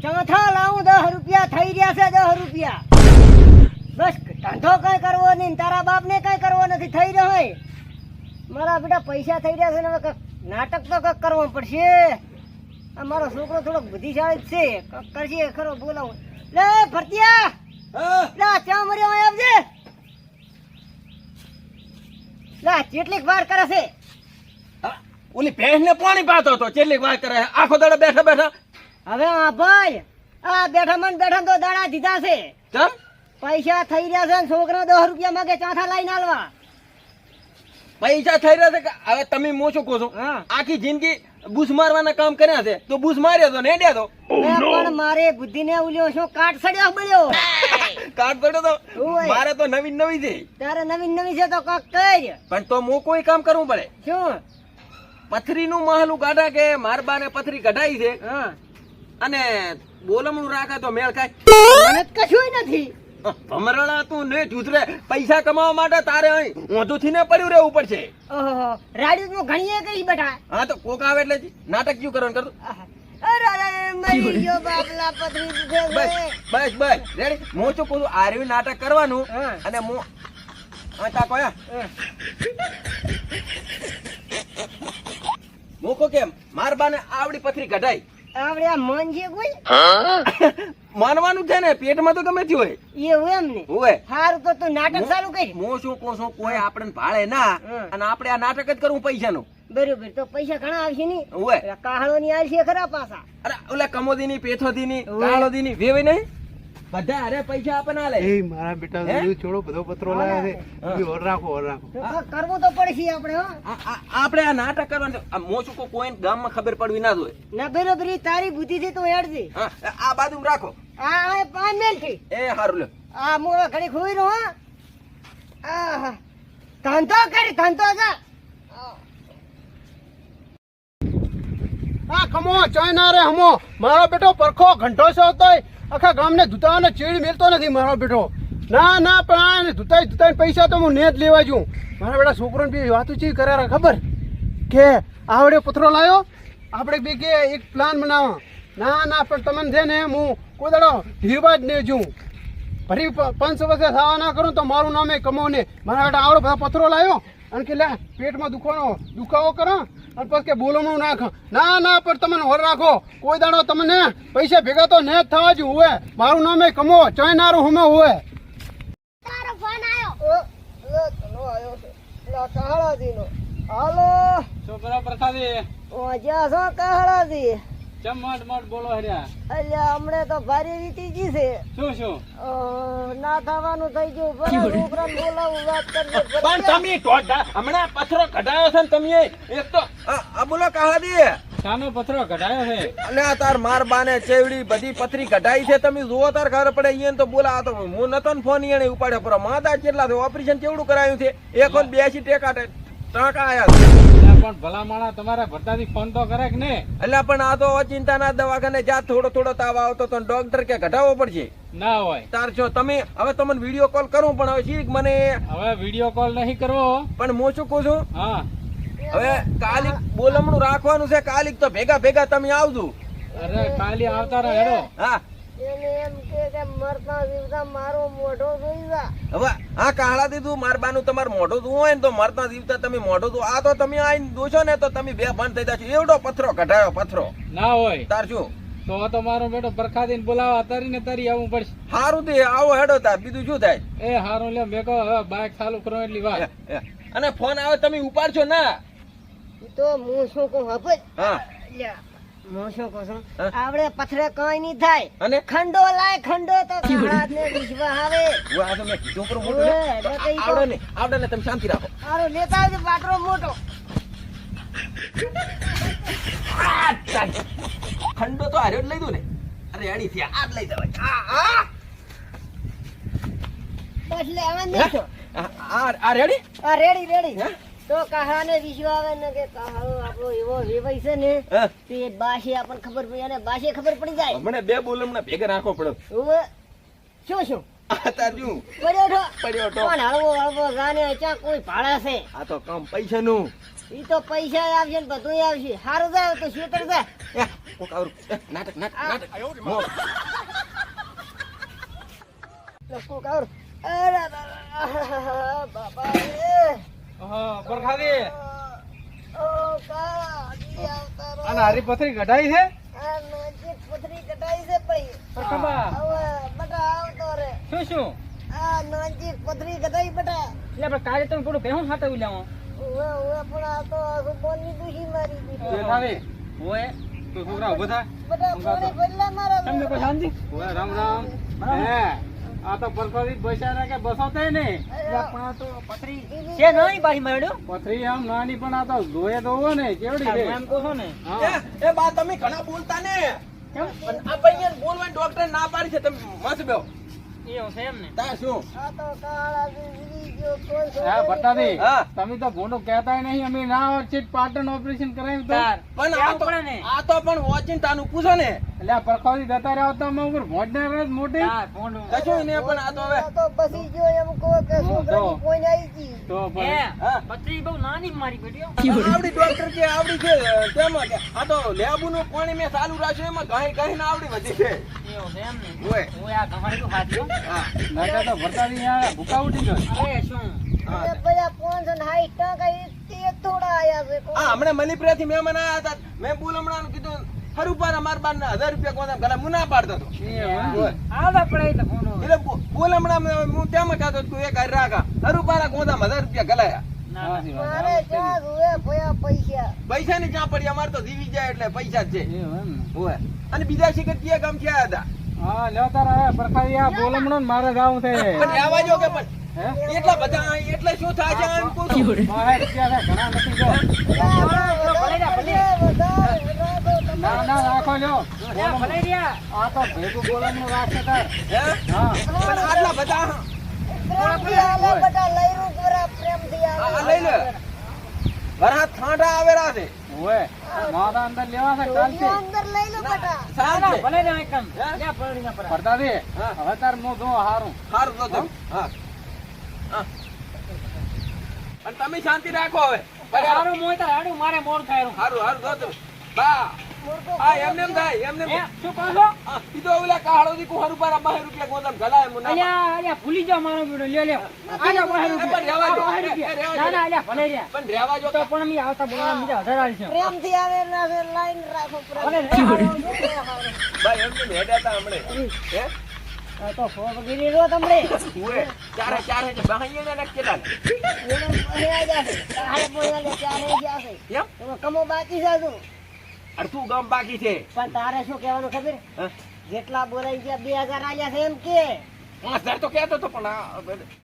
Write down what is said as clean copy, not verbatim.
ચોથા લાવું 10 રૂપિયા થઈ રહ્યા છે 10 રૂપિયા બસ ધંધો કઈ કરવો નહીં તારા બાપ ને કઈ કરવો નથી થઈ રહ્યો હોય મારા બેટા પૈસા થઈ રહ્યા છે ને હવે નાટક તો કઈક કરવું પડશે મારો છોકરો થોડોક બુદ્ધિશાળી છે કરશે ખરો બોલાવું લે ભરતિયા લા ચા મર્યો આવજે લા કેટલીક વાર કરે છે ઓલી ભેંસ ને પાણી પાતો હતો કેટલીક વાર કરે આખો દાડો બેઠા બેઠા હવે આ ભાઈ આ બેઠા મન બેઠા તો દાડા દીધા છે ચમ પૈસા થઈ રહ્યા છે ને છોકરો 10 રૂપિયા માંગે ચોથા લાઈન આલવા પૈસા થઈ રહ્યા છે કે હવે તમે મો શું કહો છો આખી જિંદગી બૂસ મારવાના કામ કર્યા છે તો બૂસ માર્યો તો ને હેડ્યા તો પણ મારે બુદ્ધિ ને ઉલ્યો શું કાટ સડ્યો બળ્યો કાટ પડ્યો તો મારે તો નવી નવી છે તારે નવી છે તો કાક કર પણ તો મો કોઈ કામ કરવું પડે શું પથરીનું મહાલું ગાઢા કે મારબાને પથરી કઢાઈ છે અને બોલમણું રાખે તો મેળ ખાય મને કશું નથી ભમરણા તું ને જુદરે પૈસા કમાવા માટે તારે અહીં ઊંધું ને પડ્યું રહેવું પડશે ઓહો રાડ્યું નું ઘણીએ કઈ બેઠા હા તો કોક આવે એટલે નાટક ક્યું કરવાનું કરતું અરે મરી ગયો બાપલા પથરી દીધે બસ રેડી હું શું કહું આર્યું નાટક કરવાનું અને હું આ કોયા મૂકો કેમ મારબાને આવડી પથરી કઢાઈ આવડે આ મન છે કોઈ માનવાનું છે ને પેટમાં તો ગમે તે હોય એવું એમ ને હોય હારું તો તું નાટક ચાલુ કરી હું શું કહું છું કોઈ આપણને ભાળે ના અને આપણે આ નાટક જ કરવું પૈસાનું બરોબર તો પૈસા ઘણા આવશે ની હોય કાહળો ની આવશે ખરા પાછા અરે ઓલા કમોદી ની પેથોદી ની કાળોદી ની વેવે નહીં બધા અરે પૈસા આપણને આલે એ મારા બેટા છોડો બધો પત્રો લાવ્યા છે ઓર રાખો કરવું તો પડશે આપણે હો આપણે આ નાટક કરવાનું હું શું કહું કોઈ ગામમાં ખબર પડવી ના જોઈએ ના બરોબર તારી બુદ્ધિ થી તું હેડજે આ બાજુ રાખો આ પામેલ થી એ હારું લ્યો આ મોવા ઘડી ખોઈ રહો આ ધંધો કરી ધંધો જા હા કમો ચાઇના રે હમો મારો બેટો પરખો ઘંટો છે તોય આખા ગામને ધૂતાને ચેડી મેલતો નથી મારો બેટો ના પણ ધૂતાઈ પૈસા તો હું ને જ લેવા જઉં મારા બેટા છોકરોને બી વાતું ચી કરે ખબર કે આવડે પથરો લાવ્યો આપણે બી કે એક પ્લાન બનાવો ના પણ તમને છે ને હું કોઈ દાડો ઢીરવા જ નહીં જઉં ફરી 5 વર્ષે થવા ના કરું તો મારું નામે કમો ને મારા બેટા આવડો બધો પથરો લાવ્યો અને કે લે પેટમાં દુખાવો કરો અને પછી કે બોલમણું નાખ ના પણ તમે હોર રાખો કોઈ દાડો તમને પૈસા ભેગા તો ને જ થવા જ હોય મારું નામે કમો ચાઇનારું હમે હોય તારો ફોન આવ્યો ચલો આવ્યો છે લા કહાળાજી નો હાલો છોકરા પ્રસાદી ઓ જા સો કહાળાજી ચમટ મટ બોલો હર્યા અલ્યા હમણે તો ભારી વીતી ગઈ છે શું ના થવાનું થઈ ગયું બરાબર છોકરાને બોલાવું વાત કરજે પણ તમે હમણાં પથરો કઢાયો છે ને તમે એક તો આ બોલો કહાદી શાનો પથરો કઢાયો છે અને આ તાર માર બાને ચેવડી બધી પથરી કઢાઈ છે તમે જુઓ તાર ખબર પડે અહીંયા તો બોલા તો હું નતો ને ફોન એને ઉપાડ્યો પર માદા કેટલા છે ઓપરેશન કેવડું કરાયું છે 182 ટેકા ટાંકા આયા પણ ભલા માણા તમારા ભરતાથી ફોન તો કરે કે ને એટલે પણ આ તો ચિંતાના દવાખાને જા થોડો તાવ આવતો તો ડોક્ટર કે ઘટાડવો પડશે ના હોય તાર છો તમે હવે તમને વિડીયો કોલ કરું પણ હવે શીખ મને હવે વિડીયો કોલ નહીં કરવો પણ હું શું કહું છું હા હવે કાલિક બોલમણું રાખવાનું છે કાલિક તો ભેગા તમે આવજો અરે કાલી આવતા રહો હેડો હા એને એમ કે મરતા જીવતા મારો મોઢો જોઈ જા હવે હા કાળા દીધું મારબાનું તમારું મોઢું જોવું હોય ને તો મરતા જીવતા તમે મોઢું જો આ તો તમે આઈને દોશો ને તો તમે બે બંધ થઈ જશો એવડો પથરો કઢાયો પથરો ના હોય તાર શું તો મારો બેટો પરખાદીને બોલાવા તારી ને તારી આવવું પડશે હારું તે આવો હેડો તાર બીજું શું થાય એ હારું લે મેં કહો હવે બાઇક ચાલુ કરો એટલી વાત અને ફોન આવે તમે ઉપાડશો ના તો હું શું કહું હવે હા હું શું કહું છું આવડે પથરે કઈ નહીં થાય અને ખંડો લાય ખંડો તો કાળાને વિશ્વા આવે આ તો મેં કીધું પર મોટું આવડે ને તમે શાંતિ રાખો આરો લેતા આવજો પાટરો મોટો ખંડો તો હાર્યો જ લઈ દઉં ને અરે આડી થી આ જ લઈ જવાય બસ લેવા દેજો આ રેડી આ રેડી તો કહાને વિશ્વા આવે ને કે કહાળો આપણો એવો વેવાય છે ને તે બાશે આપણને ખબર પડી અને બાશે ખબર પડી જાય મને બે બોલમણા ભેગા રાખવો પડે શું આ તાર શું? પડ્યો છો પડ્યો તો. કોણ હળવો હળવો જાને ક્યાં કોઈ ભાડે છે આ તો કામ પૈસાનું. ઈ તો પૈસા આવશે ને બધું આવશે હારું જાય તો શેતર જાય એ, કોક આવરું. એ, નાટક નાટક હો. લોકો કાઉર અરે બાબા રે પરખાદી ઓ કા દી આવતારો અને હારી પથરી કઢાઈ છે આ નજીક પથરી કટાઈ છે ભાઈ પરખંબા હવે બટા આવતો રે શું શું આ નજીક પથરી કટાઈ બટા એટલે આપણે કાલે તમે થોડું કહેવું સાટવી લેવું ઓવે પણ આ તો આખું બોની દુખી મારી દીધી પરખાદી ઓય તો છોકરા ઉભા થા બટા કોણે ભરલા મારા તમને કોઈ શાંતિ ઓય રામ રામ હે આ તો પરખાદી પૈસા રાખે બસો થાય ને પણ આ તો પથરી છે નહીં પાછી માર્યો પથરી આમ નાની પણ આ તો જોયે તો હોય ને કેવડી છે એમ કહો ને એ બા તમે ઘણા બોલતા ને પણ આ ભાઈને બોલવાની ડોક્ટર ના પાડી છે. તમે મત બેહો. એવું છે એમ ને તા શું? આ તો કાળા જીવી ગયો કોઈ હા ભટ્ટાદી હા. તમે તો ભોંડું કહેતાય નહીં અમે ના આવશે પાટણ ઓપરેશન કરાવ્યું તો પણ આ તો પણ ઓચિંતાનું પૂછો ને. એટલે આ પરખાદી જતા રહ્યા તો અમે ઉપર ભોંડને રસ મોટી કશું ને પણ આ તો હવે આ તો બસી ગયો એમ કહો કે છોકરાની કોઈ આવી ગઈ તો પણ હા. પથરી બહુ નાની મારી બેટીઓ આવડી ડોક્ટર કે આવડી છે તેમાં કે આ તો લેબુનું પાણી મેં ચાલુ રાખ્યું એમાં ઘાઈ ઘાઈ ને આવડી વધી છે. એવું છે એમ ને ઓય. ઓય આ તમારી તો હાથી હા. નકા તો ભરતાદી આ ભૂકા ઉઠી ગયો અરે શું હા. અને બધા 560 ટકા તે થોડા આયા છે હા, હમણાં મલીપુરાથી મહેમાન આયા હતા. મેં બોલ હમણાં કીધું ખરું પર અમાર બાર 1000 રૂપિયા કોના ગલા મુના પાડતો હતો. ઓય. આવડા પડે તો ફોન એટલે બોલ હમણાં હું ત્યાં કહેતો તું એક હાર રાખા ખરું પારા કોના 1000 રૂપિયા ગલાયા. મારે ક્યાં જોવે ભયા પૈસા પૈસા ની ક્યાં પડી અમારે તો જીવી જાય એટલે પૈસા જ છે. એવું એમ ને ઓય. અને બીજા શિખર કયા ગામ થી આયા હતા? હા લ્યો તારા પરખાદી આ બોલમણો ને મારે જાવું છે પણ રહેવા જો કે પણ હે એટલા બધા એટલે શું થાય છે આમ પૂછું. મારે રૂપિયા છે ઘણા નથી જો ના ના રાખો લ્યો આ તો ભેગું બોલમણું રાખશે તાર હે? હા પણ આટલા બધા પ્રેમથી આલે બધા લઈરું કરે પ્રેમથી આ આલે લઈ લે વરસાદ ઠાંડા આવેલા છે. ઓય મારા અંદર લેવા છે ગોળીઓ કાલથી અંદર લઈ લો બેટા સાંજ છે. ભરતાદી હા. હવે તાર મો જો હારું સારું તો તમે. હા. હા. અને તમે શાંતિ રાખો હવે. હારું મોય તાર હારું મારે મોડ ખાયરું સારું સારું તો તમે. બા હા એમને એમ થાય એમને એમ. શું કહો છો હા, કીધું ઓલા કાળો દી કુહારું પર 1000 રૂપિયા ગોદામ ગલાય મુના. અલ્યા ભૂલી જાઓ મારો બેટો લ્યો લ્યો આજા બહાર પણ રહેવા દો. ના ના અલ્યા ભલે રહ્યા પણ રહેવા જો તો પણ અમે આવતા બોલવા બીજા 1000 આલશે પ્રેમથી આવેલા છે લાઈન રાખો ભલે પ્રેમ ભાઈ એમને હેડ્યા હતા હમણે. હે? તો ફોગીરી રો તમને ઉએ. ચારે ચારે જે બહાઈને ને કેટલા એને ભણ્યા જાશે તારે બોલાલે ચારે જાશે એમ એમાં કમો બાકી છે હજુ. અડધું ગામ બાકી છે. પણ તારે શું કહેવાનું ખબર હા? જેટલા બોલાઈ ગયા 2000 આલ્યા છે એમ કે 5000 તો કહેતો હતો પણ આ